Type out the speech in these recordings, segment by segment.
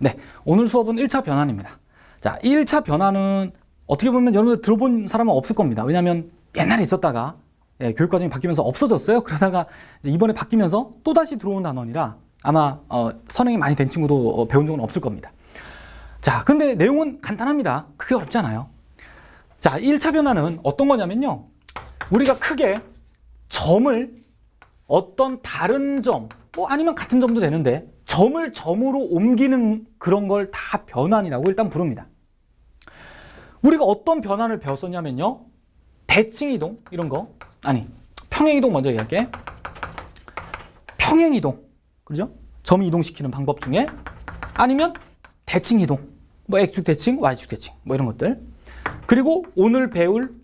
네, 오늘 수업은 1차 변환입니다. 자, 1차 변환은 어떻게 보면 여러분들 들어본 사람은 없을 겁니다. 왜냐하면 옛날에 있었다가 교육과정이 바뀌면서 없어졌어요. 그러다가 이번에 바뀌면서 또다시 들어온 단원이라 아마 선행이 많이 된 친구도 배운 적은 없을 겁니다. 자, 근데 내용은 간단합니다. 크게 어렵지 않아요. 자, 1차 변환은 어떤 거냐면요. 우리가 크게 점을 어떤 다른 점, 뭐 아니면 같은 점도 되는데 점을 점으로 옮기는 그런 걸 다 변환이라고 일단 부릅니다. 우리가 어떤 변환을 배웠었냐면요. 대칭이동 이런 거, 아니 평행이동 먼저 얘기할게. 평행이동, 그죠? 점 이동시키는 방법 중에 아니면 대칭이동, 뭐 X축 대칭, Y축 대칭 뭐 이런 것들. 그리고 오늘 배울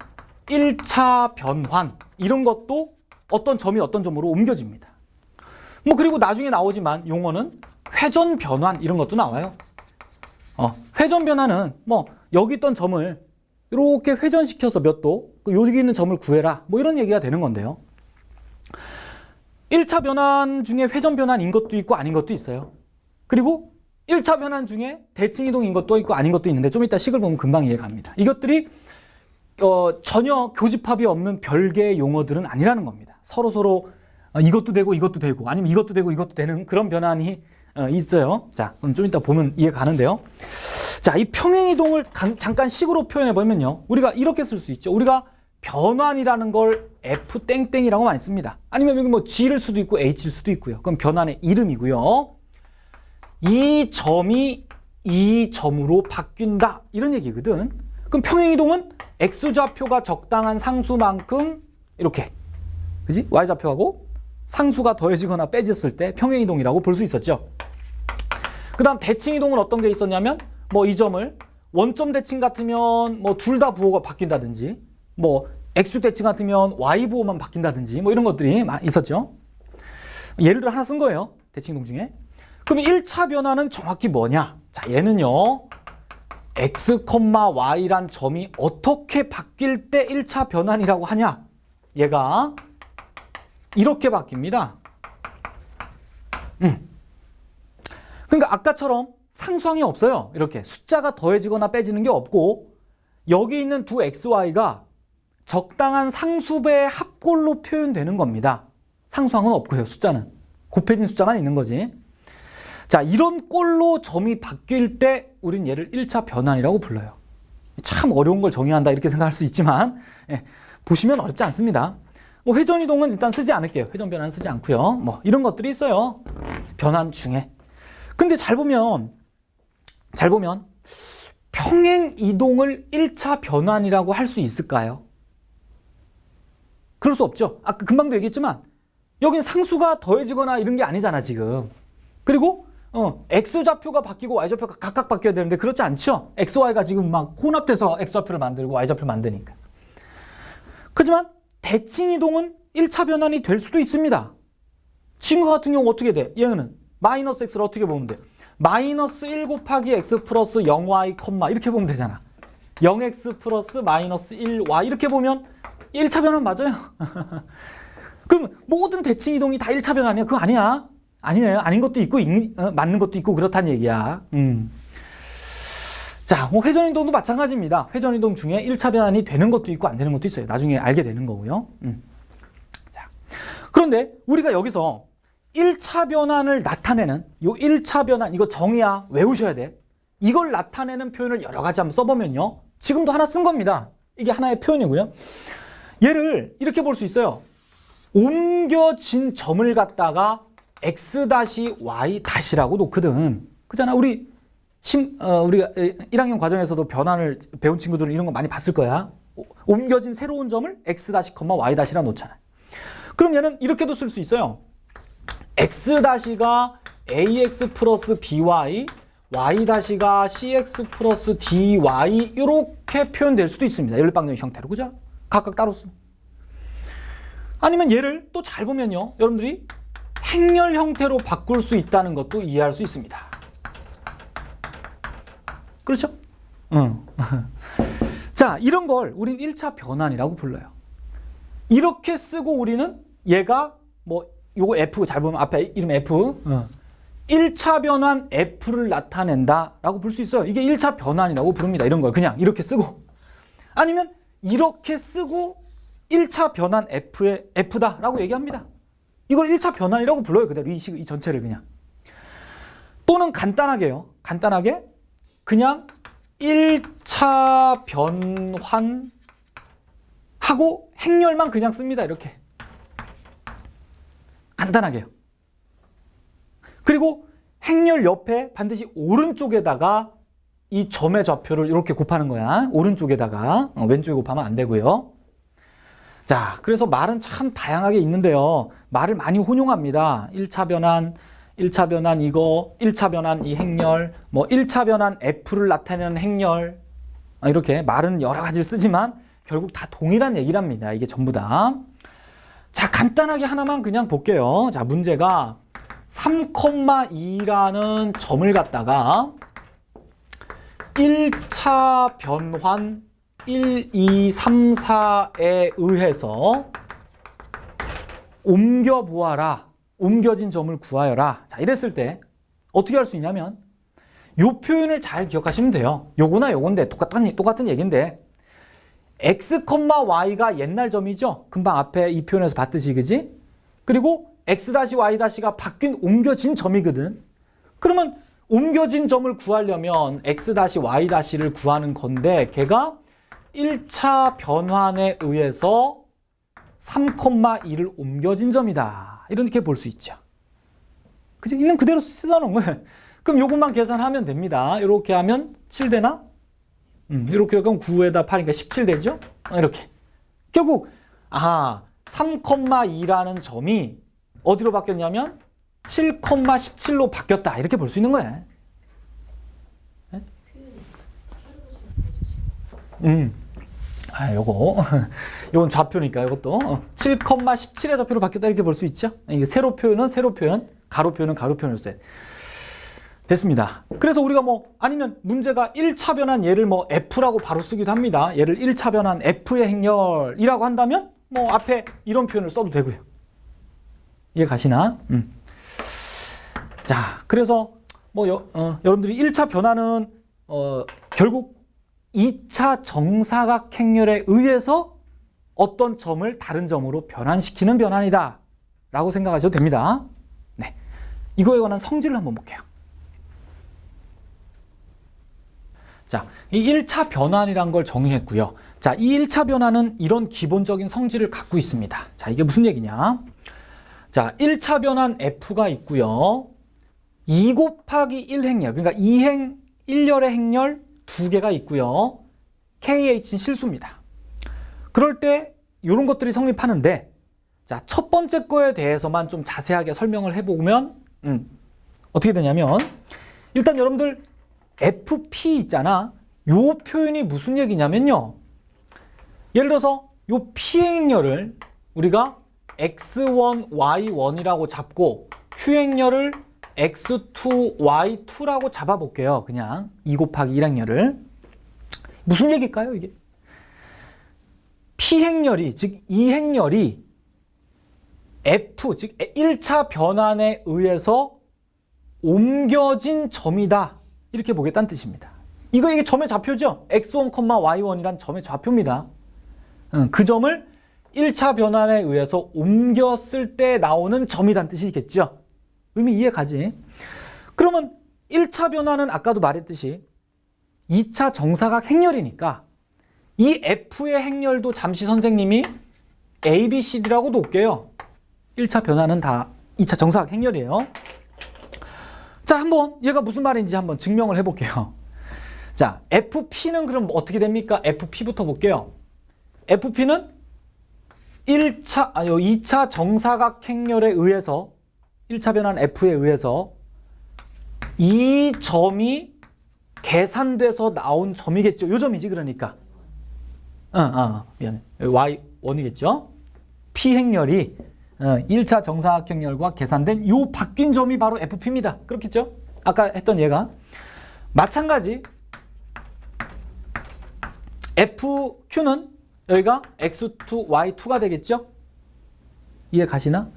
1차 변환 이런 것도 어떤 점이 어떤 점으로 옮겨집니다. 뭐 그리고 나중에 나오지만 용어는 회전 변환 이런 것도 나와요. 회전 변환은 뭐 여기 있던 점을 이렇게 회전시켜서 몇 도, 여기 있는 점을 구해라 뭐 이런 얘기가 되는 건데요. 1차 변환 중에 회전 변환인 것도 있고 아닌 것도 있어요. 그리고 1차 변환 중에 대칭이동인 것도 있고 아닌 것도 있는데 좀 이따 식을 보면 금방 이해가 갑니다. 이것들이 전혀 교집합이 없는 별개의 용어들은 아니라는 겁니다. 서로 이것도 되고 이것도 되고 아니면 이것도 되고 이것도 되는 그런 변환이 있어요. 자, 그럼 좀 이따 보면 이해가 가는데요. 자, 이 평행이동을 잠깐 식으로 표현해 보면요. 우리가 이렇게 쓸 수 있죠. 우리가 변환이라는 걸 F 땡땡이라고 많이 씁니다. 아니면 여기 뭐 G일 수도 있고 H일 수도 있고요. 그럼 변환의 이름이고요. 이 점이 이 점으로 바뀐다 이런 얘기거든. 그럼 평행이동은 X좌표가 적당한 상수만큼 이렇게, 그지? Y좌표하고 상수가 더해지거나 빼졌을 때 평행이동이라고 볼 수 있었죠. 그 다음 대칭이동은 어떤 게 있었냐면 뭐 이 점을 원점 대칭 같으면 뭐 둘 다 부호가 바뀐다든지 뭐 X축 대칭 같으면 Y 부호만 바뀐다든지 뭐 이런 것들이 있었죠. 예를 들어 하나 쓴 거예요. 대칭이동 중에. 그럼 1차 변화는 정확히 뭐냐? 자, 얘는요. X, Y란 점이 어떻게 바뀔 때 1차 변환이라고 하냐? 얘가 이렇게 바뀝니다. 그러니까 아까처럼 상수항이 없어요. 이렇게 숫자가 더해지거나 빼지는 게 없고 여기 있는 두 XY가 적당한 상수배의 합골로 표현되는 겁니다. 상수항은 없고요. 숫자는. 곱해진 숫자만 있는 거지. 자, 이런 꼴로 점이 바뀔 때 우린 얘를 1차 변환이라고 불러요. 참 어려운 걸 정의한다 이렇게 생각할 수 있지만 보시면 어렵지 않습니다. 뭐 회전이동은 일단 쓰지 않을게요. 회전 변환은 쓰지 않고요. 뭐 이런 것들이 있어요. 변환 중에. 근데 잘 보면 평행 이동을 1차 변환이라고 할 수 있을까요? 그럴 수 없죠. 아까 금방도 얘기했지만 여기는 상수가 더해지거나 이런 게 아니잖아 지금. 그리고 X좌표가 바뀌고 Y좌표가 각각 바뀌어야 되는데 그렇지 않죠. XY가 지금 막 혼합돼서 X좌표를 만들고 Y좌표를 만드니까. 그렇지만 대칭이동은 1차 변환이 될 수도 있습니다. 친구 같은 경우 어떻게 돼? 얘는 마이너스 X를 어떻게 보면 돼? 마이너스 1 곱하기 X 플러스 0Y, 이렇게 보면 되잖아. 0X 플러스 마이너스 1Y 이렇게 보면 1차 변환 맞아요. 그럼 모든 대칭이동이 다 1차 변환이야? 그거 아니야. 아니에요. 아닌 것도 있고 맞는 것도 있고 그렇다는 얘기야. 자, 뭐 회전이동도 마찬가지입니다. 회전이동 중에 1차 변환이 되는 것도 있고 안 되는 것도 있어요. 나중에 알게 되는 거고요. 자, 그런데 우리가 여기서 1차 변환을 나타내는 요 1차 변환 이거 정의야. 외우셔야 돼. 이걸 나타내는 표현을 여러 가지 한번 써보면요. 지금도 하나 쓴 겁니다. 이게 하나의 표현이고요. 얘를 이렇게 볼 수 있어요. 옮겨진 점을 갖다가 X-Y-라고 놓거든. 그잖아. 우리가 1학년 과정에서도 변환을 배운 친구들은 이런 거 많이 봤을 거야. 옮겨진 새로운 점을 X-Y-라 놓잖아. 그럼 얘는 이렇게도 쓸 수 있어요. X-가 AX 플러스 BY, Y-가 CX 플러스 DY 이렇게 표현될 수도 있습니다. 연립방정의 형태로. 그죠? 각각 따로 쓰면. 아니면 얘를 또 잘 보면요. 여러분들이 행렬 형태로 바꿀 수 있다는 것도 이해할 수 있습니다. 그렇죠? 자, 이런 걸 우린 1차 변환이라고 불러요. 이렇게 쓰고 우리는 얘가 뭐 요거 F 잘 보면 앞에 이름 F 1차 변환 F를 나타낸다라고 볼 수 있어요. 이게 1차 변환이라고 부릅니다. 이런 걸 그냥 이렇게 쓰고 아니면 이렇게 쓰고 1차 변환 F의 F다라고 얘기합니다. 이걸 1차 변환이라고 불러요. 그대로 이 전체를 그냥. 또는 간단하게요. 간단하게 그냥 1차 변환하고 행렬만 그냥 씁니다. 이렇게. 간단하게요. 그리고 행렬 옆에 반드시 오른쪽에다가 이 점의 좌표를 이렇게 곱하는 거야. 오른쪽에다가. 왼쪽에 곱하면 안 되고요. 자, 그래서 말은 참 다양하게 있는데요. 말을 많이 혼용합니다. 1차 변환 이거, 1차 변환 이 행렬, 뭐 1차 변환 F를 나타내는 행렬. 이렇게 말은 여러 가지를 쓰지만 결국 다 동일한 얘기랍니다. 이게 전부 다. 자, 간단하게 하나만 그냥 볼게요. 자, 문제가 3,2라는 점을 갖다가 1차 변환 1, 2, 3, 4에 의해서 옮겨보아라. 옮겨진 점을 구하여라. 자, 이랬을 때 어떻게 할 수 있냐면 요 표현을 잘 기억하시면 돼요. 요거나 요건데 똑같은 얘기인데 x, y가 옛날 점이죠. 금방 앞에 이 표현에서 봤듯이 그지? 그리고 x-y-가 바뀐 옮겨진 점이거든. 그러면 옮겨진 점을 구하려면 x-y-를 구하는 건데 걔가 1차 변환에 의해서 3,2를 옮겨진 점이다. 이렇게 볼 수 있죠. 그죠? 있는 그대로 쓰다놓은 거예요. 그럼 요것만 계산하면 됩니다. 이렇게 하면 7 되나? 이렇게 하면 9에다 8이니까 17 되죠? 이렇게. 결국 3,2라는 점이 어디로 바뀌었냐면 7,17로 바뀌었다. 이렇게 볼 수 있는 거예요. 요건 좌표니까 이것도 7,17의 좌표로 바뀌었다 이렇게 볼 수 있죠. 이게 세로 표현은 세로 표현, 가로 표현은 가로 표현으로 써. 됐습니다. 그래서 우리가 아니면 문제가 1차 변환 얘를 F라고 바로 쓰기도 합니다. 얘를 1차 변환 F의 행렬이라고 한다면 앞에 이런 표현을 써도 되고요. 이해 가시나? 자, 그래서 여러분들이 1차 변환은 결국 2차 정사각 행렬에 의해서 어떤 점을 다른 점으로 변환시키는 변환이다 라고 생각하셔도 됩니다. 네, 이거에 관한 성질을 한번 볼게요. 자, 이 1차 변환이란 걸 정의했고요. 자, 이 1차 변환은 이런 기본적인 성질을 갖고 있습니다. 자, 이게 무슨 얘기냐? 자, 1차 변환 F가 있고요. 2 곱하기 1 행렬, 그러니까 1열의 행렬 2개가 있고요. KH는 실수입니다. 그럴 때 이런 것들이 성립하는데, 자, 첫 번째 거에 대해서만 좀 자세하게 설명을 해보면 어떻게 되냐면 일단 여러분들 FP 있잖아. 요 표현이 무슨 얘기냐면요. 예를 들어서 요 P 행렬을 우리가 X1, Y1이라고 잡고 Q 행렬을 X2, Y2라고 잡아볼게요. 그냥 2 곱하기 1 행렬을. 무슨 얘기일까요, 이게? P 행렬이, 즉 이 행렬이 F, 즉 1차 변환에 의해서 옮겨진 점이다. 이렇게 보겠다는 뜻입니다. 이게 점의 좌표죠? X1, Y1이란 점의 좌표입니다. 그 점을 1차 변환에 의해서 옮겼을 때 나오는 점이란 뜻이겠죠? 의미 이해 가지? 그러면 1차 변환은 아까도 말했듯이 2차 정사각 행렬이니까 이 F의 행렬도 잠시 선생님이 A, B, C, D라고 놓을게요. 1차 변환은 다 2차 정사각 행렬이에요. 자, 한번 얘가 무슨 말인지 한번 증명을 해볼게요. 자, FP는 그럼 어떻게 됩니까? FP부터 볼게요. FP는 2차 정사각 행렬에 의해서 1차 변환 F에 의해서 이 점이 계산돼서 나온 점이겠죠. 요 점이지 그러니까. 미안해. Y1이겠죠. P 행렬이 1차 정사각 행렬과 계산된 요 바뀐 점이 바로 FP입니다. 그렇겠죠? 아까 했던 얘가. 마찬가지 FQ는 여기가 X2, Y2가 되겠죠? 이해 가시나?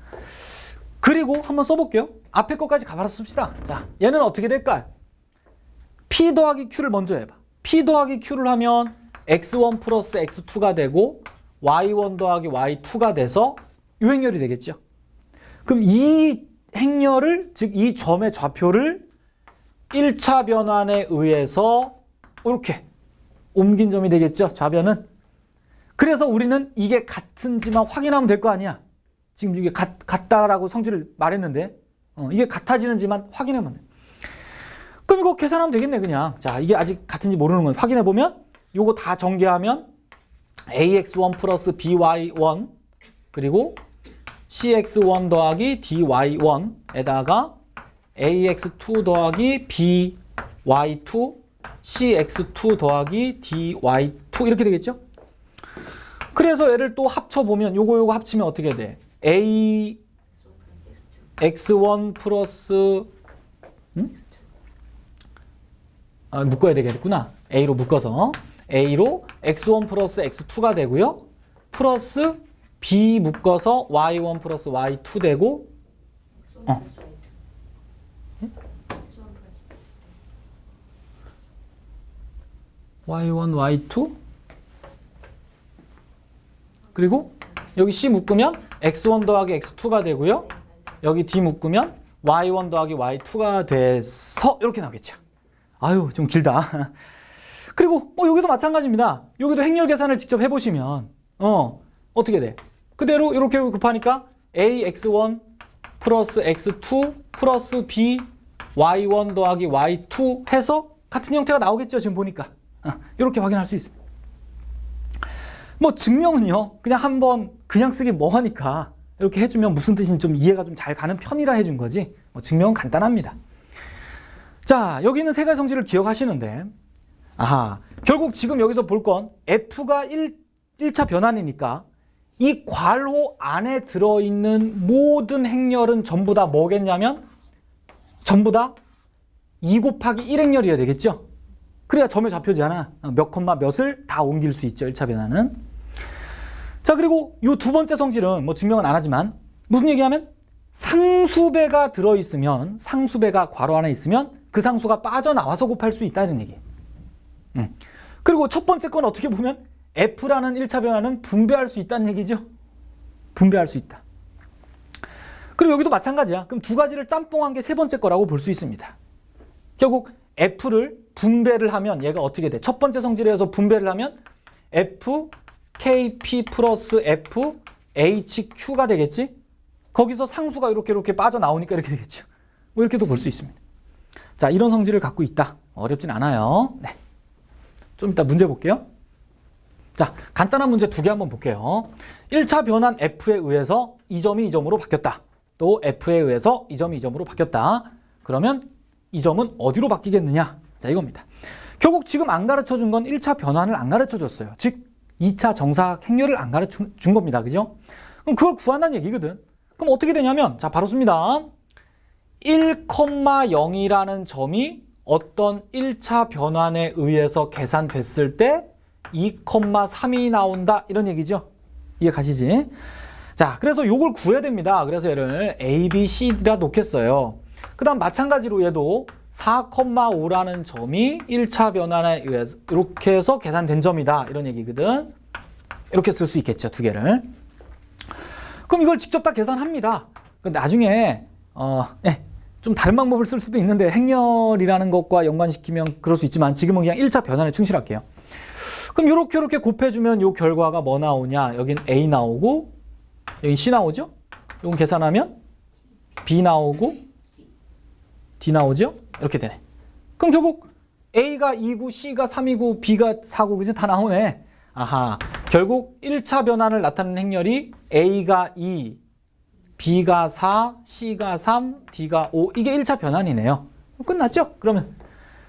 그리고 한번 써볼게요. 앞에 것까지 가봐서 씁시다. 자, 얘는 어떻게 될까요? P 더하기 Q를 먼저 해봐. P 더하기 Q를 하면 X1 플러스 X2가 되고 Y1 더하기 Y2가 돼서 이 행렬이 되겠죠. 그럼 이 행렬을, 즉 이 점의 좌표를 1차 변환에 의해서 이렇게 옮긴 점이 되겠죠. 좌변은. 그래서 우리는 이게 같은지만 확인하면 될 거 아니야. 지금 이게 같다라고 성질을 말했는데 이게 같아지는지만 확인하면 돼. 그럼 이거 계산하면 되겠네 그냥. 자, 이게 아직 같은지 모르는 건 확인해보면 요거 다 전개하면 AX1 플러스 BY1 그리고 CX1 더하기 DY1에다가 AX2 더하기 BY2 CX2 더하기 DY2 이렇게 되겠죠? 그래서 얘를 또 합쳐보면 요거 합치면 어떻게 돼? AX1 플러스 묶어야 되겠구나. A로 묶어서 A로 X1 플러스 X2가 되고요. 플러스 B 묶어서 Y1 플러스 Y2 되고 Y1, Y2 그리고 여기 C 묶으면 X1 더하기 X2가 되고요. 여기 D 묶으면 Y1 더하기 Y2가 돼서 이렇게 나오겠죠. 아유 좀 길다. 그리고 여기도 마찬가지입니다. 여기도 행렬 계산을 직접 해보시면 어떻게 돼? 그대로 이렇게 곱하니까 AX1 플러스 X2 플러스 B Y1 더하기 Y2 해서 같은 형태가 나오겠죠. 지금 보니까 이렇게 확인할 수 있습니다. 뭐 증명은요 그냥 한번 그냥 쓰기 뭐하니까 이렇게 해주면 무슨 뜻인지 좀 이해가 좀 잘 가는 편이라 해준 거지 뭐 증명은 간단합니다. 자, 여기 있는 세 가지 성질을 기억하시는데 결국 지금 여기서 볼 건 F가 1차 변환이니까 이 괄호 안에 들어있는 모든 행렬은 전부 다 뭐겠냐면 전부 다 2 곱하기 1 행렬이어야 되겠죠. 그래야 점의 좌표잖아. 몇 콤마 몇을 다 옮길 수 있죠. 1차 변환은. 자, 그리고 이 두 번째 성질은 뭐 증명은 안 하지만 무슨 얘기하면 상수배가 들어있으면 상수배가 괄호 안에 있으면 그 상수가 빠져나와서 곱할 수 있다는 얘기. 그리고 첫 번째 건 어떻게 보면 F라는 1차 변환은 분배할 수 있다는 얘기죠. 분배할 수 있다. 그리고 여기도 마찬가지야. 그럼 두 가지를 짬뽕한 게 세 번째 거라고 볼 수 있습니다. 결국 F를 분배를 하면 얘가 어떻게 돼? 첫 번째 성질에서 분배를 하면 F, KP 플러스 F, HQ가 되겠지? 거기서 상수가 이렇게 빠져나오니까 이렇게 되겠죠. 뭐 이렇게도 볼 수 있습니다. 자, 이런 성질을 갖고 있다. 어렵진 않아요. 네. 좀 이따 문제 볼게요. 자, 간단한 문제 두 개 한번 볼게요. 1차 변환 F에 의해서 이 점이 이 점으로 바뀌었다. 또 F에 의해서 이 점이 이 점으로 바뀌었다. 그러면 이 점은 어디로 바뀌겠느냐? 자, 이겁니다. 결국 지금 안 가르쳐 준 건 1차 변환을 안 가르쳐 줬어요. 즉 2차 정사각 행렬을 안 가르쳐 준 겁니다. 그죠? 그럼 그걸 구한다는 얘기거든. 그럼 어떻게 되냐면 자, 바로 씁니다. 1,0이라는 점이 어떤 1차 변환에 의해서 계산됐을 때 2,3이 나온다. 이런 얘기죠. 이해 가시지? 자, 그래서 요걸 구해야 됩니다. 그래서 얘를 A, B, C라 놓겠어요. 그 다음 마찬가지로 얘도 4,5라는 점이 1차 변환에 의해서 이렇게 해서 계산된 점이다. 이런 얘기거든. 이렇게 쓸 수 있겠죠. 두 개를. 그럼 이걸 직접 다 계산합니다. 근데 나중에 좀 다른 방법을 쓸 수도 있는데 행렬이라는 것과 연관시키면 그럴 수 있지만 지금은 그냥 1차 변환에 충실할게요. 그럼 이렇게 곱해주면 이 결과가 뭐 나오냐. 여긴 A 나오고 여긴 C 나오죠. 이건 계산하면 B 나오고 D 나오죠. 이렇게 되네. 그럼 결국 A가 2고 C가 3이고 B가 4고 그죠? 다 나오네. 아하. 결국 1차 변환을 나타내는 행렬이 A가 2, B가 4, C가 3, D가 5. 이게 1차 변환이네요. 끝났죠? 그러면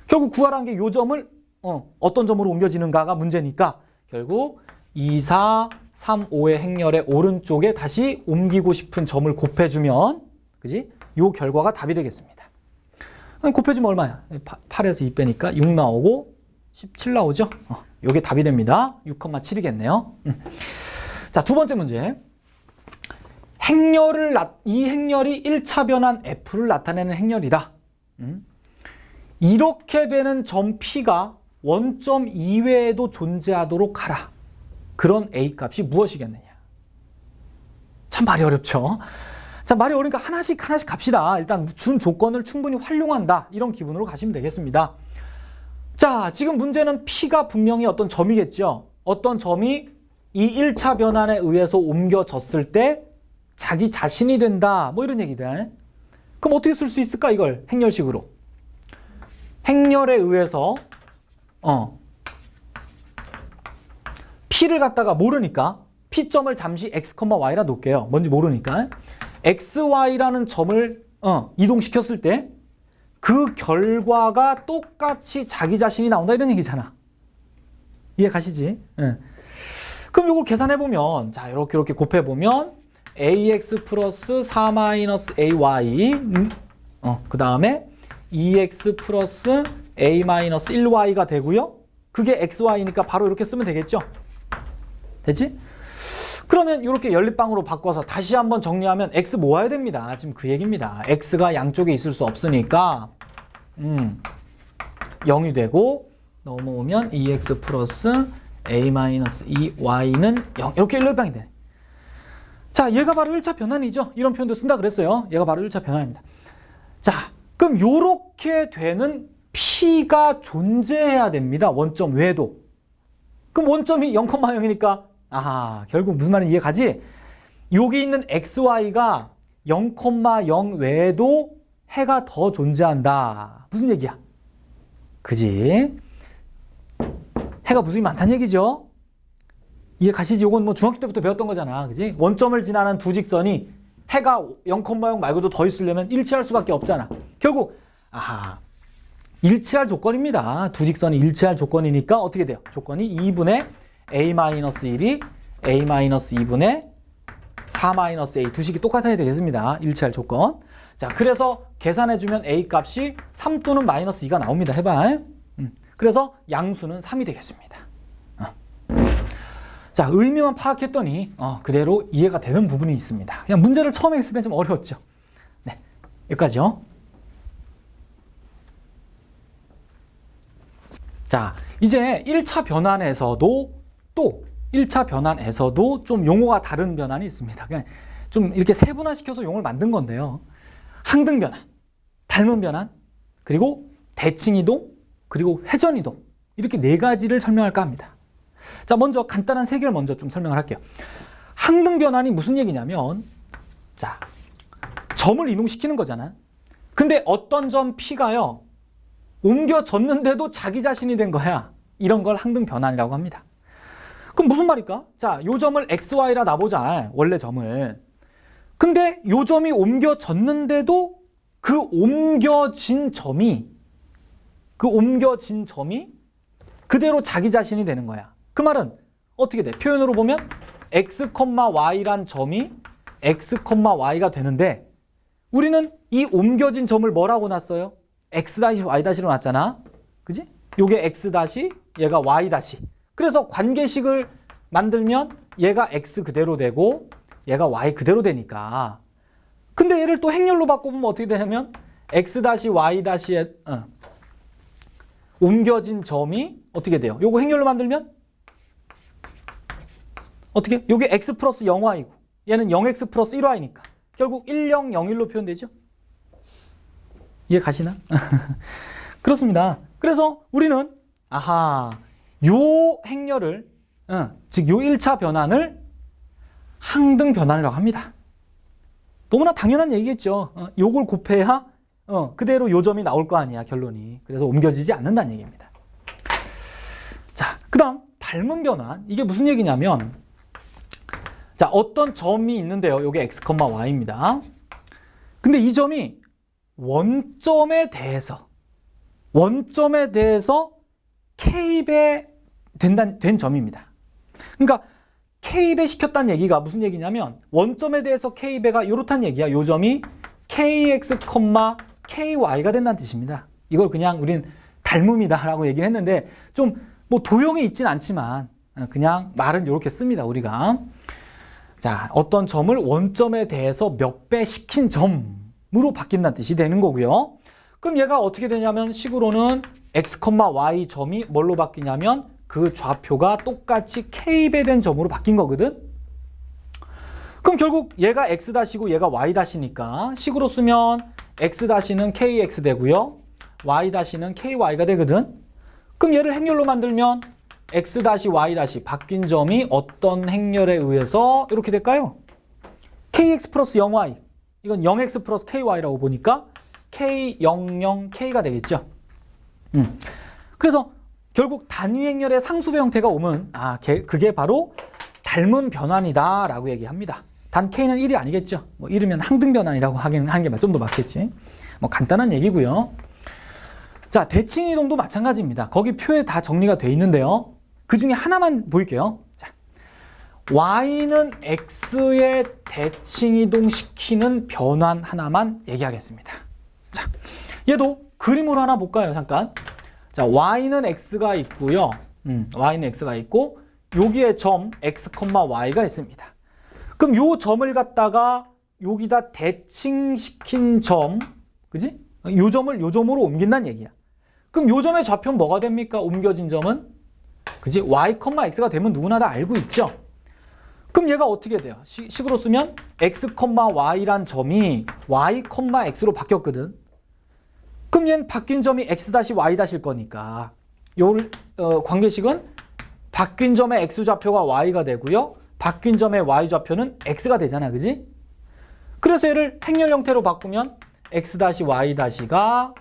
결국 구하라는 게 이 점을 어떤 점으로 옮겨지는가가 문제니까 결국 2, 4, 3, 5의 행렬의 오른쪽에 다시 옮기고 싶은 점을 곱해주면 그지? 요 결과가 답이 되겠습니다. 곱해주면 얼마야? 8에서 2 빼니까 6 나오고 17 나오죠? 요게 답이 됩니다. 6,7이겠네요. 자, 두 번째 문제. 이 행렬이 1차 변환 F를 나타내는 행렬이다. 이렇게 되는 점 P가 원점 이외에도 존재하도록 하라. 그런 A 값이 무엇이겠느냐. 참 말이 어렵죠. 자, 말이 어려우니까 하나씩 갑시다. 일단 준 조건을 충분히 활용한다. 이런 기분으로 가시면 되겠습니다. 자, 지금 문제는 P가 분명히 어떤 점이겠죠. 어떤 점이 이 1차 변환에 의해서 옮겨졌을 때 자기 자신이 된다. 뭐 이런 얘기들. 그럼 어떻게 쓸 수 있을까? 이걸 행렬식으로. 행렬에 의해서 P를 갖다가 모르니까 P점을 잠시 X, Y라 놓을게요. 뭔지 모르니까. XY라는 점을 이동시켰을 때 그 결과가 똑같이 자기 자신이 나온다 이런 얘기잖아. 이해 가시지? 그럼 이걸 계산해보면 자 이렇게 곱해보면 AX 플러스 4-AY 그 다음에 2X 플러스 A-1Y가 되고요. 그게 XY니까 바로 이렇게 쓰면 되겠죠? 됐지? 그러면 이렇게 연립방으로 바꿔서 다시 한번 정리하면 X 모아야 됩니다. 지금 그 얘기입니다. X가 양쪽에 있을 수 없으니까 0이 되고 넘어오면 2X 플러스 A-2Y는 0 이렇게 연립방이 돼. 자, 얘가 바로 1차 변환이죠. 이런 표현도 쓴다 그랬어요. 얘가 바로 1차 변환입니다. 자, 그럼 요렇게 되는 P가 존재해야 됩니다. 원점 외에도. 그럼 원점이 0,0이니까 결국 무슨 말인지 이해가지? 여기 있는 XY가 0,0 외에도 해가 더 존재한다. 무슨 얘기야? 그지? 해가 무수히 많다는 얘기죠? 이해 가시지? 이건 뭐 중학교 때부터 배웠던 거잖아. 그지? 원점을 지나는 두 직선이 해가 0,0 말고도 더 있으려면 일치할 수밖에 없잖아. 결국 일치할 조건입니다. 두 직선이 일치할 조건이니까 어떻게 돼요? 조건이 2분의 A-1이 A-2분의 4-A 두 식이 똑같아야 되겠습니다. 일치할 조건. 자, 그래서 계산해주면 A 값이 3 또는 마이너스 2가 나옵니다. 해봐. 그래서 양수는 3이 되겠습니다. 자, 의미만 파악했더니 그대로 이해가 되는 부분이 있습니다. 그냥 문제를 처음에 했을 때 좀 어려웠죠. 네, 여기까지요. 자, 이제 1차 변환에서도 1차 변환에서도 좀 용어가 다른 변환이 있습니다. 그냥 좀 이렇게 세분화시켜서 용어를 만든 건데요. 항등 변환, 닮은 변환, 그리고 대칭 이동, 그리고 회전 이동 이렇게 네 가지를 설명할까 합니다. 자, 먼저 간단한 세 개를 먼저 좀 설명을 할게요. 항등 변환이 무슨 얘기냐면 자, 점을 이동시키는 거잖아. 근데 어떤 점 P가요. 옮겨졌는데도 자기 자신이 된 거야. 이런 걸 항등 변환이라고 합니다. 그럼 무슨 말일까? 자, 요 점을 XY라 놔보자. 원래 점을. 근데 요 점이 옮겨졌는데도 그 옮겨진 점이 그대로 자기 자신이 되는 거야. 그 말은 어떻게 돼? 표현으로 보면 X, Y란 점이 X, Y가 되는데 우리는 이 옮겨진 점을 뭐라고 놨어요? X-, Y-로 놨잖아. 그지? 요게 X-, 얘가 Y-. 그래서 관계식을 만들면 얘가 X 그대로 되고 얘가 Y 그대로 되니까. 근데 얘를 또 행렬로 바꿔보면 어떻게 되냐면 X-, Y-에 옮겨진 점이 어떻게 돼요? 요거 행렬로 만들면 어떻게? 요게 X 플러스 0Y고 얘는 0X 플러스 1Y니까 결국 1001로 표현되죠? 이해 가시나? 그렇습니다. 그래서 우리는 요 행렬을 즉 요 1차 변환을 항등 변환이라고 합니다. 너무나 당연한 얘기겠죠. 요걸 곱해야 그대로 요 점이 나올 거 아니야, 결론이. 그래서 옮겨지지 않는다는 얘기입니다. 자, 그 다음 닮은 변환. 이게 무슨 얘기냐면 자, 어떤 점이 있는데요. 요게 X, Y입니다. 근데 이 점이 원점에 대해서 K배 된 점입니다. 그러니까 K배 시켰다는 얘기가 무슨 얘기냐면 원점에 대해서 K배가 요렇다는 얘기야. 요 점이 KX, KY가 된다는 뜻입니다. 이걸 그냥 우린 닮음이다라고 얘기를 했는데 좀 뭐 도형이 있진 않지만 그냥 말은 요렇게 씁니다. 우리가. 자, 어떤 점을 원점에 대해서 몇 배 시킨 점으로 바뀐다는 뜻이 되는 거고요. 그럼 얘가 어떻게 되냐면 식으로는 x, y 점이 뭘로 바뀌냐면 그 좌표가 똑같이 k배 된 점으로 바뀐 거거든. 그럼 결국 얘가 x-고 얘가 y-니까 식으로 쓰면 x-는 kx 되고요. y-는 ky가 되거든. 그럼 얘를 행렬로 만들면 x-y- 바뀐 점이 어떤 행렬에 의해서 이렇게 될까요? kx 플러스 0y. 이건 0x 플러스 ky라고 보니까 k00k가 되겠죠. 그래서 결국 단위 행렬의 상수배 형태가 오면 그게 바로 닮은 변환이다 라고 얘기합니다. 단 k는 1이 아니겠죠. 뭐 이르면 항등 변환이라고 하는 게 좀 더 맞겠지. 뭐 간단한 얘기고요. 자, 대칭 이동도 마찬가지입니다. 거기 표에 다 정리가 돼 있는데요. 그 중에 하나만 보일게요. 자, y는 x에 대칭 이동시키는 변환 하나만 얘기하겠습니다. 자, 얘도 그림으로 하나 볼까요? 잠깐. 자, y는 x가 있고요. y는 x가 있고 여기에 점 x, y가 있습니다. 그럼 요 점을 갖다가 여기다 대칭시킨 점, 그지? 요 점을 요 점으로 옮긴다는 얘기야. 그럼 요 점의 좌표는 뭐가 됩니까? 옮겨진 점은, 그지? y, x가 되면 누구나 다 알고 있죠. 그럼 얘가 어떻게 돼요? 식으로 쓰면 x, y란 점이 y, x로 바뀌었거든. 그럼 얘는 바뀐 점이 x-y-일 거니까 요 관계식은 바뀐 점의 x 좌표가 y가 되고요. 바뀐 점의 y 좌표는 x가 되잖아. 그지? 그래서 얘를 행렬 형태로 바꾸면 x-y-가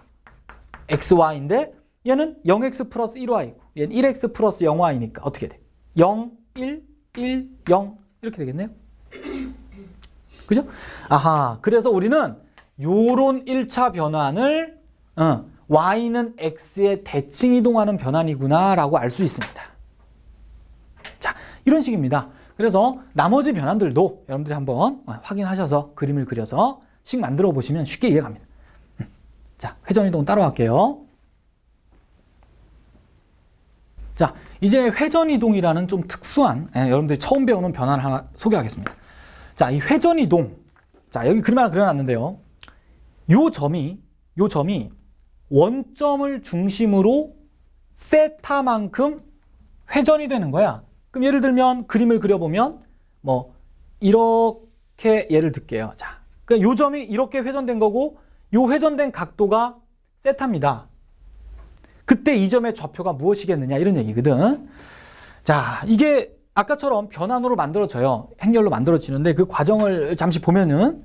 xy인데 얘는 0x 플러스 1y고 얘는 1x 플러스 0y니까 어떻게 돼? 0, 1, 1, 0 이렇게 되겠네요. 그죠? 아하, 그래서 우리는 요런 1차 변환을 y는 x에 대칭 이동하는 변환이구나 라고 알 수 있습니다. 자, 이런 식입니다. 그래서 나머지 변환들도 여러분들이 한번 확인하셔서 그림을 그려서 식 만들어 보시면 쉽게 이해갑니다. 자, 회전이동 따로 할게요. 자, 이제 회전이동이라는 좀 특수한 여러분들이 처음 배우는 변화를 하나 소개하겠습니다. 자, 이 회전이동. 자, 여기 그림 하나 그려놨는데요. 요 점이 원점을 중심으로 세타만큼 회전이 되는 거야. 그럼 예를 들면 그림을 그려보면 뭐 이렇게 예를 들게요. 자, 그러니까 요 점이 이렇게 회전된 거고 요 회전된 각도가 세타입니다. 그때 이 점의 좌표가 무엇이겠느냐 이런 얘기거든. 자, 이게 아까처럼 변환으로 만들어져요. 행렬로 만들어지는데 그 과정을 잠시 보면은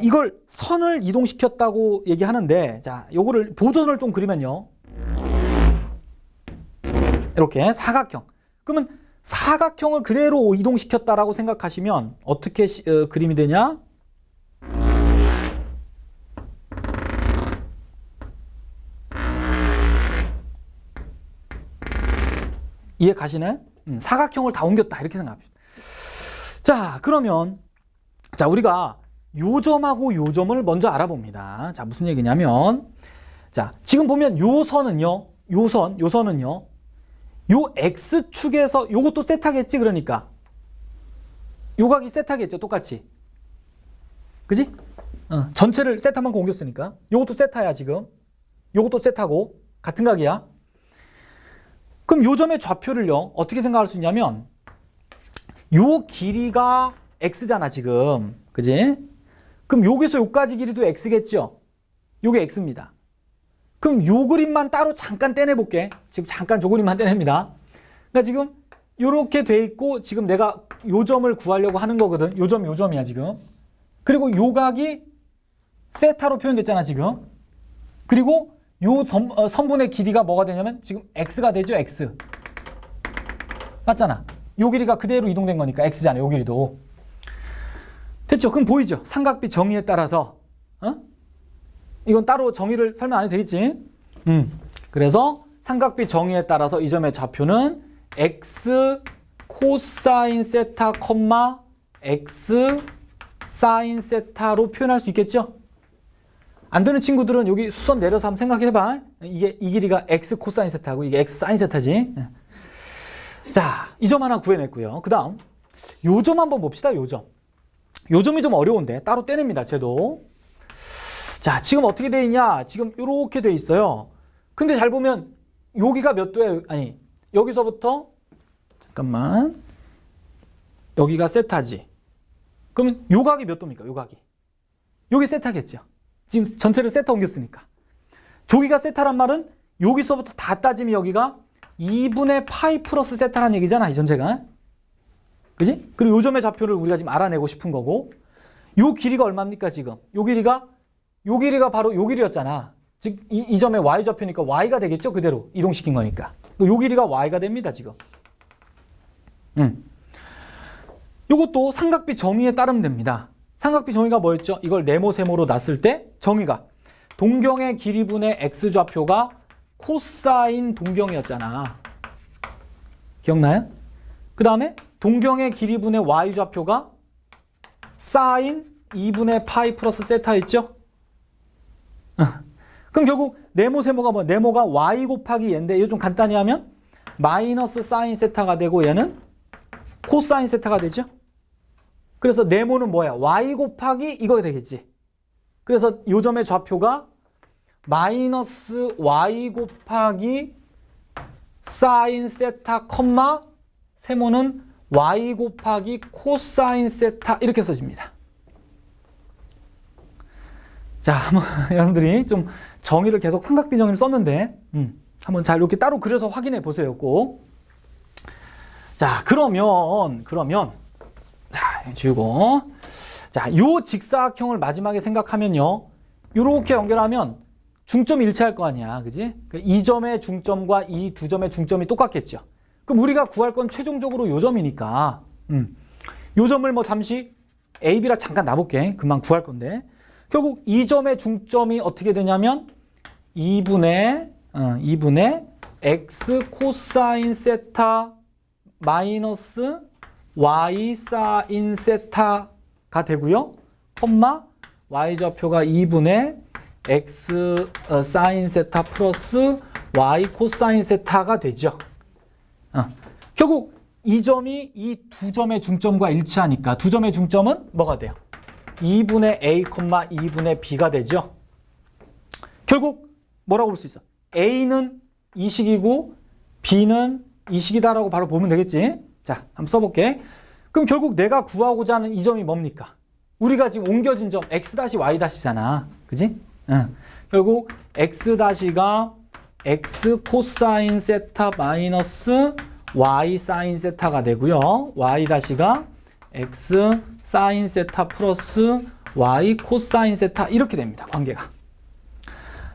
이걸 선을 이동시켰다고 얘기하는데 자, 요거를 보전을 좀 그리면요. 이렇게 사각형. 그러면 사각형을 그대로 이동시켰다라고 생각하시면 어떻게 그림이 되냐? 이해 가시네? 사각형을 다 옮겼다 이렇게 생각합니다. 자, 그러면 자, 우리가 요 점하고 요 점을 먼저 알아봅니다. 자, 무슨 얘기냐면 자, 지금 보면 요 선은요. 요 선은요. 요 X축에서 요것도 세타겠지. 그러니까 요 각이 세타겠죠. 똑같이. 그지? 전체를 세타만큼 옮겼으니까 요것도 세타야 지금. 요것도 세타고 같은 각이야. 그럼 요 점의 좌표를요. 어떻게 생각할 수 있냐면 요 길이가 X잖아 지금. 그지? 그럼 여기서 요까지 길이도 X겠죠? 요게 X입니다. 그럼 요 그림만 따로 잠깐 떼내볼게. 지금 잠깐 저 그림만 떼냅니다. 그러니까 지금 요렇게 돼 있고 지금 내가 요 점을 구하려고 하는 거거든. 요 점이야 지금. 그리고 요 각이 세타로 표현됐잖아 지금. 그리고 요 선분의 길이가 뭐가 되냐면 지금 X가 되죠. X. 맞잖아. 요 길이가 그대로 이동된 거니까 X잖아. 요 길이도. 됐죠? 그럼 보이죠? 삼각비 정의에 따라서 이건 따로 정의를 설명 안 해도 되겠지? 그래서 삼각비 정의에 따라서 이 점의 좌표는 x 코사인 세타, x 사인 세타로 표현할 수 있겠죠? 안 되는 친구들은 여기 수선 내려서 한번 생각해봐. 이게 이 길이가 x 코사인 세타고 이게 x 사인 세타지. 자, 이 점 하나 구해냈고요. 그 다음 요점 한번 봅시다. 요점. 요점이 좀 어려운데 따로 떼냅니다. 쟤도. 자, 지금 어떻게 돼 있냐? 지금 이렇게 돼 있어요. 근데 잘 보면 여기가 몇 도야? 아니, 여기서부터 잠깐만. 여기가 세타지. 그러면 요 각이 몇 도입니까? 요 각이. 요게 세타겠죠. 지금 전체를 세타 옮겼으니까. 저기가 세타란 말은 여기서부터 다 따지면 여기가 2분의 파이 플러스 세타란 얘기잖아. 이 전체가. 그지? 그리고 요 점의 좌표를 우리가 지금 알아내고 싶은 거고, 요 길이가 얼마입니까? 지금 요 길이가 바로 요 길이였잖아. 즉 이 점의 y 좌표니까 y가 되겠죠. 그대로 이동시킨 거니까. 요 길이가 y가 됩니다. 지금. 요것도 삼각비 정의에 따르면 됩니다. 삼각비 정의가 뭐였죠? 이걸 네모 세모로 놨을 때 정의가 동경의 길이분의 x 좌표가 코사인 동경이었잖아. 기억나요? 그 다음에 동경의 길이분의 y 좌표가 사인 2분의 파이 플러스 세타였죠? 그럼 결국 네모 세모가 뭐? 네모가 y 곱하기 얘인데 이거 좀 간단히 하면 마이너스 사인 세타가 되고 얘는 코사인 세타가 되죠? 그래서 네모는 뭐야? y 곱하기 이거 되겠지. 그래서 요 점의 좌표가 마이너스 y 곱하기 사인 세타 컴마 세모는 y 곱하기 코사인 세타 이렇게 써집니다. 자, 한번 여러분들이 좀 정의를 계속 삼각비 정의를 썼는데 한번 잘 이렇게 따로 그려서 확인해 보세요. 꼭. 자, 그러면 자, 지우고 자, 요 직사각형을 마지막에 생각하면요. 요렇게 연결하면 중점이 일치할 거 아니야. 그지? 이 점의 중점과 이 두 점의 중점이 똑같겠죠. 그럼 우리가 구할 건 최종적으로 요 점이니까 요 점을 뭐 잠시 A, B라 잠깐 놔볼게. 금방 구할 건데 결국 이 점의 중점이 어떻게 되냐면 2분의 x 코사인 세타 마이너스 y 사인 세타가 되고요. 콤마 y 좌표가 2분의 x 사인 세타 플러스 y 코사인 세타가 되죠. 결국 이 점이 이 두 점의 중점과 일치하니까 두 점의 중점은 뭐가 돼요? 2분의 a, 2분의 b가 되죠. 결국 뭐라고 볼 수 있어? a는 이 식이고 b는 이 식이다라고 바로 보면 되겠지. 자, 한번 써볼게. 그럼 결국 내가 구하고자 하는 이 점이 뭡니까? 우리가 지금 옮겨진 점 x-y-잖아. 그지? 결국 x-가 x 코사인 세타 마이너스 y 사인 세타가 되고요. y-가 x 사인 세타 플러스 y 코사인 세타 이렇게 됩니다. 관계가.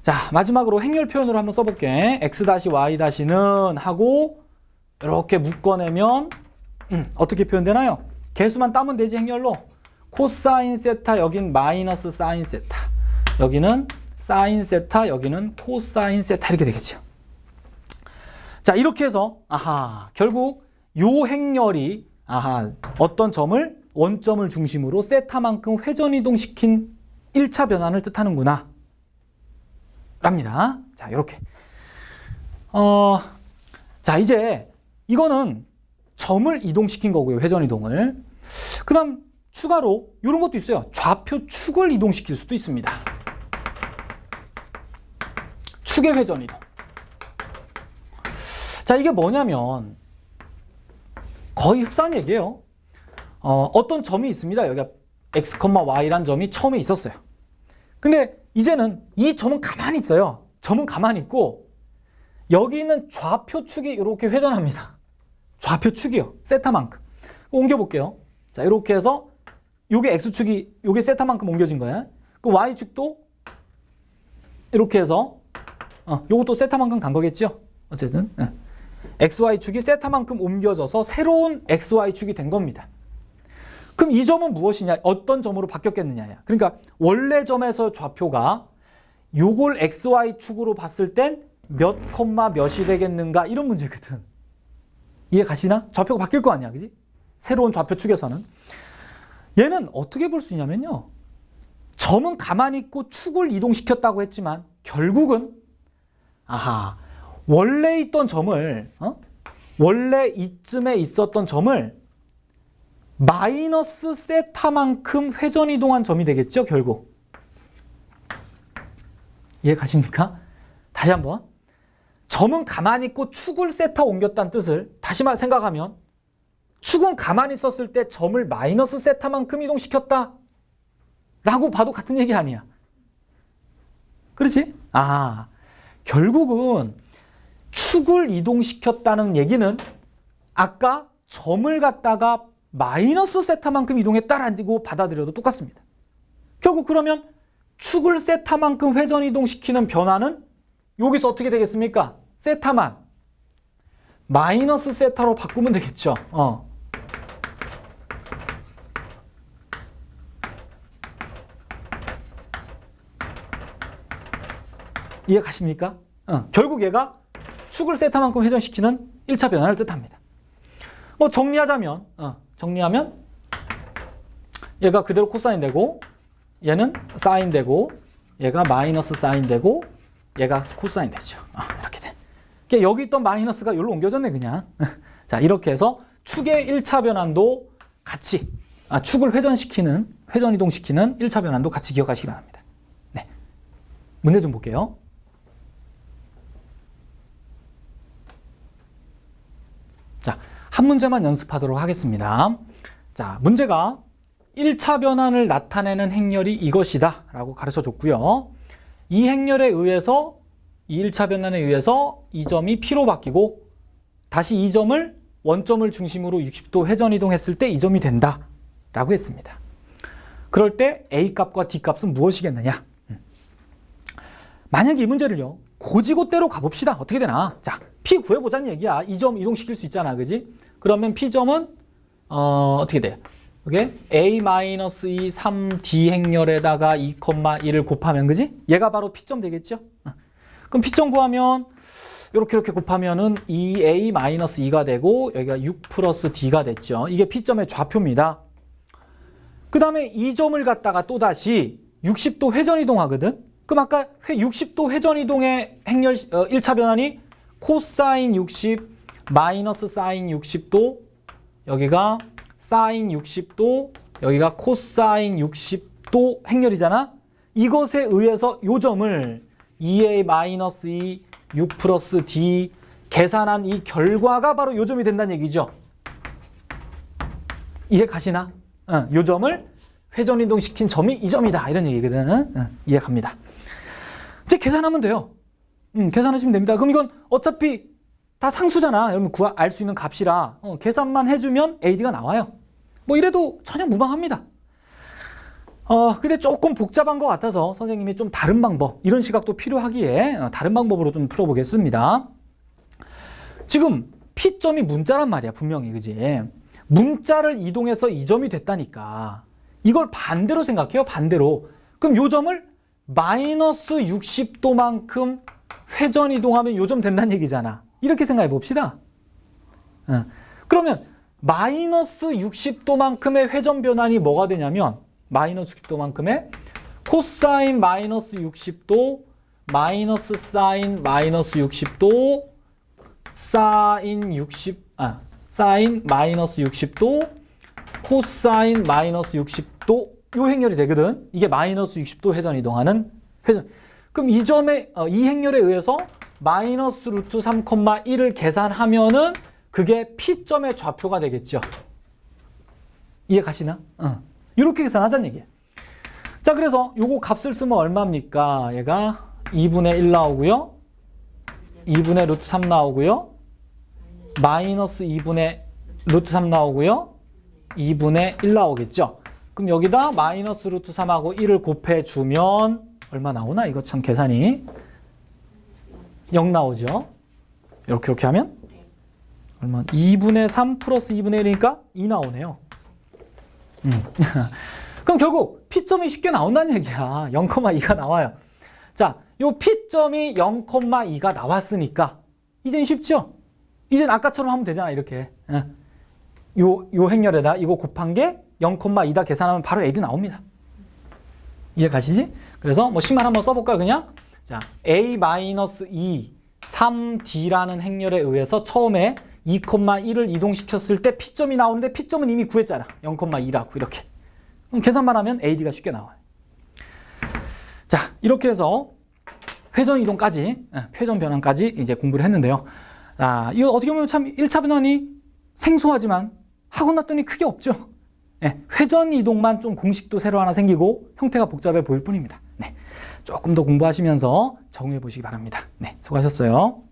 자, 마지막으로 행렬 표현으로 한번 써볼게. x-y-는 하고 이렇게 묶어내면 어떻게 표현되나요? 개수만 따면 되지. 행렬로 코사인 세타 여긴 마이너스 사인 세타 여기는 사인 세타 여기는 코사인 세타 이렇게 되겠죠. 자, 이렇게 해서 결국 요 행렬이 어떤 점을 원점을 중심으로 세타만큼 회전이동시킨 1차 변환을 뜻하는구나 랍니다. 자, 이렇게 자, 이제 이거는 점을 이동시킨 거고요. 회전이동을. 그 다음 추가로 이런 것도 있어요. 좌표 축을 이동시킬 수도 있습니다. 축의 회전이동. 자, 이게 뭐냐면 거의 흡사한 얘기예요. 어떤 점이 있습니다. 여기가 x, y란 점이 처음에 있었어요. 근데 이제는 이 점은 가만히 있어요. 점은 가만히 있고 여기 있는 좌표 축이 이렇게 회전합니다. 좌표 축이요. 세타만큼. 옮겨볼게요. 자, 이렇게 해서 요게 x축이 요게 세타만큼 옮겨진 거야. 그 y축도 이렇게 해서 요것도 세타만큼 간 거겠죠. 어쨌든 xy축이 세타만큼 옮겨져서 새로운 xy축이 된 겁니다. 그럼 이 점은 무엇이냐? 어떤 점으로 바뀌었겠느냐? 그러니까 원래 점에서 좌표가 요걸 xy축으로 봤을 땐 몇 콤마 몇이 되겠는가? 이런 문제거든. 이해 가시나? 좌표가 바뀔 거 아니야. 그지? 새로운 좌표 축에서는. 얘는 어떻게 볼 수 있냐면요. 점은 가만히 있고 축을 이동시켰다고 했지만 결국은 원래 있던 점을 원래 이쯤에 있었던 점을 마이너스 세타만큼 회전이동한 점이 되겠죠, 결국. 이해 가십니까? 다시 한번. 점은 가만히 있고 축을 세타 옮겼다는 뜻을 다시 생각하면 축은 가만히 있었을 때 점을 마이너스 세타만큼 이동시켰다 라고 봐도 같은 얘기 아니야. 그렇지? 결국은 축을 이동시켰다는 얘기는 아까 점을 갖다가 마이너스 세타만큼 이동했다라고 받아들여도 똑같습니다. 결국 그러면 축을 세타만큼 회전 이동시키는 변화는 여기서 어떻게 되겠습니까? 세타만 마이너스 세타로 바꾸면 되겠죠. 이해 가십니까? 결국 얘가 축을 세타만큼 회전시키는 1차 변화를 뜻합니다. 정리하자면 얘가 그대로 코사인 되고 얘는 사인 되고 얘가 마이너스 사인 되고 얘가 코사인 되죠. 이렇게 돼. 그러니까 여기 있던 마이너스가 여기로 옮겨졌네 그냥. 자, 이렇게 해서 축의 1차 변환도 같이 축을 회전 이동시키는 1차 변환도 같이 기억하시기 바랍니다. 네. 문제 좀 볼게요. 자, 한 문제만 연습하도록 하겠습니다. 자, 문제가 1차 변환을 나타내는 행렬이 이것이다 라고 가르쳐 줬고요. 이 행렬에 의해서 이 1차 변환에 의해서 이 점이 P로 바뀌고 다시 이 점을 원점을 중심으로 60도 회전 이동했을 때 이 점이 된다 라고 했습니다. 그럴 때 A 값과 D 값은 무엇이겠느냐? 만약에 이 문제를요 고지고대로 가봅시다. 어떻게 되나? 자, P 구해보자는 얘기야. 이 점 이동시킬 수 있잖아, 그지? 그러면 P점은 어떻게 돼? 이게 A-2 3D 행렬에다가 2,1을 곱하면, 그지? 얘가 바로 P점 되겠죠? 그럼 P점 구하면 이렇게 곱하면은 2A-2가 되고 여기가 6 플러스 D가 됐죠. 이게 P점의 좌표입니다. 그 다음에 이 점을 갖다가 또다시 60도 회전 이동하거든? 그럼 아까 60도 회전 이동의 행렬 1차 변환이 코사인 60 마이너스 사인 60도, 여기가 사인 60도, 여기가 코사인 60도 행렬이잖아. 이것에 의해서 요 점을 2A-2 6 플러스 D 계산한 이 결과가 바로 요 점이 된다는 얘기죠. 이해 가시나? 요 점을 회전 이동시킨 점이 이 점이다 이런 얘기거든. 이해 갑니다. 이제 계산하면 돼요. 계산하시면 됩니다. 그럼 이건 어차피 다 상수잖아. 여러분 알 수 있는 값이라 계산만 해주면 AD가 나와요. 뭐 이래도 전혀 무방합니다. 근데 조금 복잡한 것 같아서 선생님이 좀 다른 방법, 이런 시각도 필요하기에 다른 방법으로 좀 풀어보겠습니다. 지금 P점이 문자란 말이야, 분명히, 그지? 문자를 이동해서 이 점이 됐다니까. 이걸 반대로 생각해요, 반대로. 그럼 요 점을 마이너스 60도만큼 회전 이동하면 요 점 된다는 얘기잖아. 이렇게 생각해 봅시다. 그러면 마이너스 60도만큼의 회전 변환이 뭐가 되냐면 마이너스 60도만큼의 코사인 마이너스 60도 마이너스 사인 마이너스 60도 사인 마이너스 60도 코사인 마이너스 60도 요 행렬이 되거든. 이게 마이너스 60도 회전 이동하는 회전. 그럼 이 점에 이 행렬에 의해서 마이너스 루트 3,1을 계산하면은 그게 P점의 좌표가 되겠죠. 이해 가시나? 이렇게 계산하자는 얘기예요. 자, 그래서 요거 값을 쓰면 얼마입니까? 얘가 2분의 1 나오고요. 2분의 루트 3 나오고요. 마이너스 2분의 루트 3 나오고요. 2분의 1 나오겠죠. 그럼 여기다 마이너스 루트 3하고 1을 곱해주면 얼마 나오나? 이거 참 계산이 0 나오죠. 이렇게 하면 얼마? 2분의 3 플러스 2분의 1이니까 2 나오네요. 그럼 결국 P점이 쉽게 나온다는 얘기야. 0,2가 나와요. 자, 요 P점이 0,2가 나왔으니까 이젠 쉽죠? 이젠 아까처럼 하면 되잖아, 이렇게. 요 행렬에다 이거 곱한 게 0,2다 계산하면 바로 AD 나옵니다. 이해 가시지? 그래서 뭐 식만 한번 써볼까 그냥? 자, A-2 3D라는 행렬에 의해서 처음에 2,1을 이동시켰을 때 P점이 나오는데 P점은 이미 구했잖아. 0,2라고 이렇게. 그럼 계산만 하면 AD가 쉽게 나와요. 자, 이렇게 해서 회전 이동까지, 회전 변환까지 이제 공부를 했는데요. 아, 이거 어떻게 보면 참 1차 변환이 생소하지만 하고 났더니 크게 없죠. 네, 회전 이동만 좀 공식도 새로 하나 생기고 형태가 복잡해 보일 뿐입니다. 네, 조금 더 공부하시면서 적용해 보시기 바랍니다. 네, 수고하셨어요.